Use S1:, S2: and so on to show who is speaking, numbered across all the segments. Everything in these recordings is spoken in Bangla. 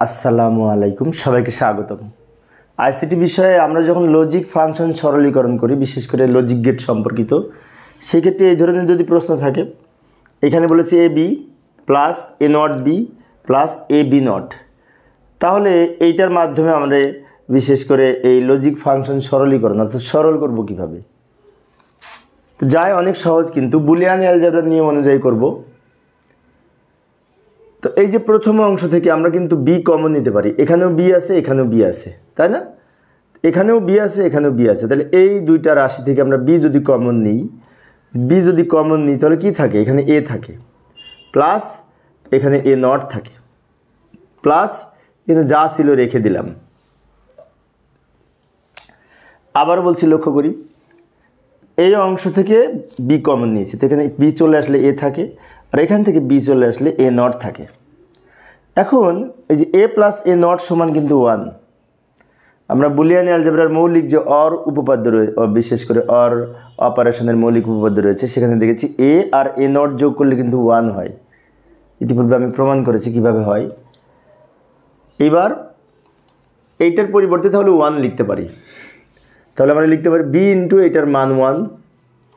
S1: আসসালামু আলাইকুম, সবাইকে স্বাগতম। আইসিটি বিষয়ে আমরা যখন লজিক ফাংশন সরলীকরণ করি, বিশেষ করে লজিক গেট সম্পর্কিত, সেক্ষেত্রে এই ধরনের যদি প্রশ্ন থাকে, এখানে বলেছে A B plus A not B plus A B not, তাহলে এইটার মাধ্যমে আমরা বিশেষ করে এই লজিক ফাংশন সরলীকরণ অর্থাৎ সরল করব কিভাবে। তো যাই অনেক সহজ, কিন্তু বুলিয়ান অ্যালজেব্রার নিয়ম অনুযায়ী করব। তো এই যে প্রথম অংশ থেকে আমরা কিন্তু বি কমন নিতে পারি, এখানেও বি আছে এখানেও বি আছে, তাই না? এখানেও বি আছে এখানেও বি আছে, তাহলে এই দুইটা রাশি থেকে আমরা বি যদি কমন নিই, তাহলে কি থাকে? এখানে এ থাকে, প্লাস এখানে এ নট থাকে, প্লাস এখানে যা ছিল রেখে দিলাম। আবার বলছি, লক্ষ্য করি, এই অংশ থেকে বি কমন নিয়েছি, তো এখানে বি চলে আসলে এ থাকে, আর এখান থেকে বি চলে আসলে এ নট থাকে। এখন এই যে এ প্লাস এ নট সমান কিন্তু 1। আমরা বুলিয়ান অ্যালজেব্রার মৌলিক যে অর উপপাদ্য রয়েছে, বিশেষ করে অর অপারেশনের মৌলিক উপপাদ্য রয়েছে, সেখানে দেখেছি এ আর এ নট যোগ করলে কিন্তু 1 হয়। ইতিপূর্বে আমি প্রমাণ করেছি কিভাবে হয়। এবার এইটার পরিবর্তে তাহলে 1 লিখতে পারি, তাহলে আমরা লিখতে পারি বি ইন্টু এটার মান 1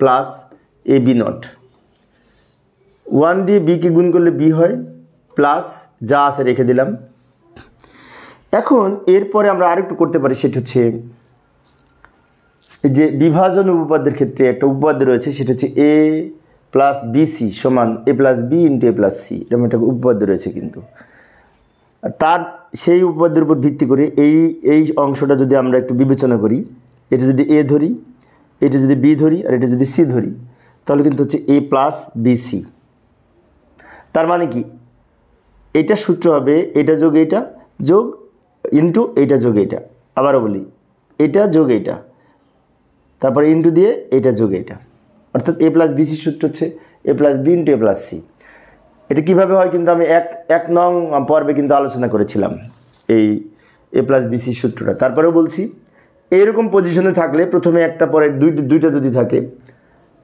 S1: প্লাস এ বি নট। 1 দিয়ে বিকে গুণ করলে বি হয়, প্লাস যা আছে রেখে দিলাম। এখন এরপরে আমরা আরেকটু করতে পারি, সেটা হচ্ছে এই যে বিভাজন উপপাদ্যের ক্ষেত্রে একটা উপপাদ্য রয়েছে, সেটা হচ্ছে এ প্লাস বিসি সমান এ প্লাস বি ইন্টু এ প্লাস সি, এরকম একটা উপপাদ্য রয়েছে। কিন্তু তার সেই উপপাদ্যের উপর ভিত্তি করে এই অংশটা যদি আমরা একটু বিবেচনা করি, এটা যদি এ ধরি, এটা যদি বি ধরি, আর এটা যদি সি ধরি, তাহলে কিন্তু হচ্ছে এ প্লাস বিসি। তার মানে কি, এটা সূত্র হবে এটা যোগ এটা যোগ ইন্টু এইটা যোগ এইটা। আবারও বলি, এটা যোগ এইটা, তারপরে ইন্টু দিয়ে এটা যোগ এইটা, অর্থাৎ এ প্লাস বিসি সূত্র হচ্ছে এ প্লাস বি ইন্টু এ প্লাস সি। এটা কীভাবে হয় কিন্তু আমি এক নং পর্বে কিন্তু আলোচনা করেছিলাম এই এ প্লাস বিসি সূত্রটা। তারপরেও বলছি, এইরকম পজিশনে থাকলে প্রথমে একটা পরে দুইটা যদি থাকে,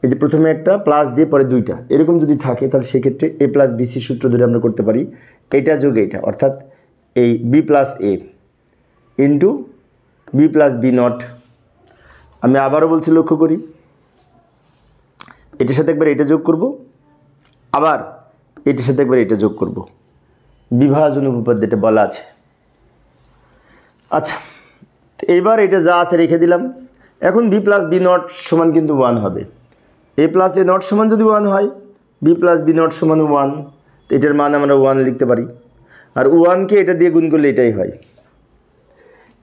S1: এই যে প্রথমে একটা প্লাস দিয়ে পরে দুইটা, এরকম যদি থাকে, তাহলে সেক্ষেত্রে এ প্লাস বিসি সূত্র ধরে আমরা করতে পারি এটা যোগ এইটা, অর্থাৎ এই B plus A into B plus B not. আমি আবারও বলছি, লক্ষ্য করি, এটার সাথে একবার এটা যোগ করব, আবার এটার সাথে একবার এটা যোগ করব। বিভাজন উপপাদ্যটা বলা আছে। আচ্ছা, এইবার এটা যা আছে রেখে দিলাম। এখন বি প্লাস বি নট সমান কিন্তু 1 হবে। এ প্লাস এ নট সমান যদি 1 হয়, বি প্লাস বি নট সমান 1, এটার মান আমরা 1 লিখতে পারি। আর 1কে এটা দিয়ে গুণ করলে এটাই হয়।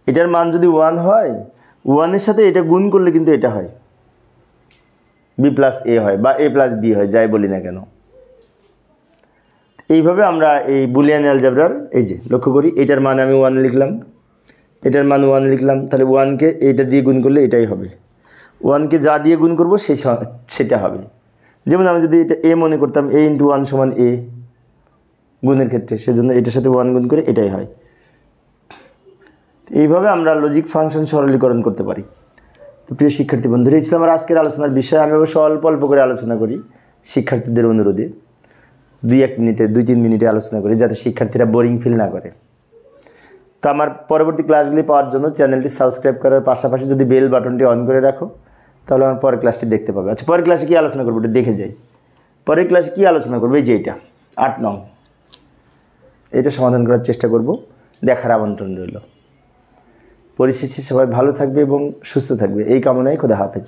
S1: এটার মান যদি 1 হয়, 1-এর সাথে এটা গুণ করলে কিন্তু এটা হয়, বি প্লাস এ হয় বা এ প্লাস বি হয়, যাই বলি না কেন। এইভাবে আমরা এই বুলিয়ান অ্যালজেব্রার এই যে লক্ষ্য করি, এটার মান আমি 1 লিখলাম, এটার মান 1 লিখলাম, তাহলে 1কে এইটা দিয়ে গুণ করলে এটাই হবে। 1কে যা দিয়ে গুণ করবো সেটা হবে। যেমন আমি যদি এটা এ মনে করতাম, এ ইন্টু 1 সমান এ গুণের ক্ষেত্রে, সেজন্য এটার সাথে 1 গুণ করে এটাই হয়। এইভাবে আমরা লজিক ফাংশন সরলীকরণ করতে পারি। তো প্রিয় শিক্ষার্থী বন্ধুরা, এই ছিল আমার আজকের আলোচনার বিষয়। আমি অবশ্য অল্প অল্প করে আলোচনা করি শিক্ষার্থীদের অনুরোধে, 2-3 মিনিটে আলোচনা করি, যাতে শিক্ষার্থীরা বোরিং ফিল না করে। তো আমার পরবর্তী ক্লাসগুলি পাওয়ার জন্য চ্যানেলটি সাবস্ক্রাইব করার পাশাপাশি যদি বেল বাটনটি অন করে রাখো, তাহলে আমার পরের ক্লাসটি দেখতে পাবে। আচ্ছা, পরের ক্লাসে কী আলোচনা করবো এটা দেখে যাই। পরের ক্লাসে কী আলোচনা করবো, এই যে এটা 8 নং, এটা সমাধান করার চেষ্টা করব। দেখার আমন্ত্রণ রইল। পরিশেষে সবাই ভালো থাকবে এবং সুস্থ থাকবে, এই কামনায় খোদা হাফেজ।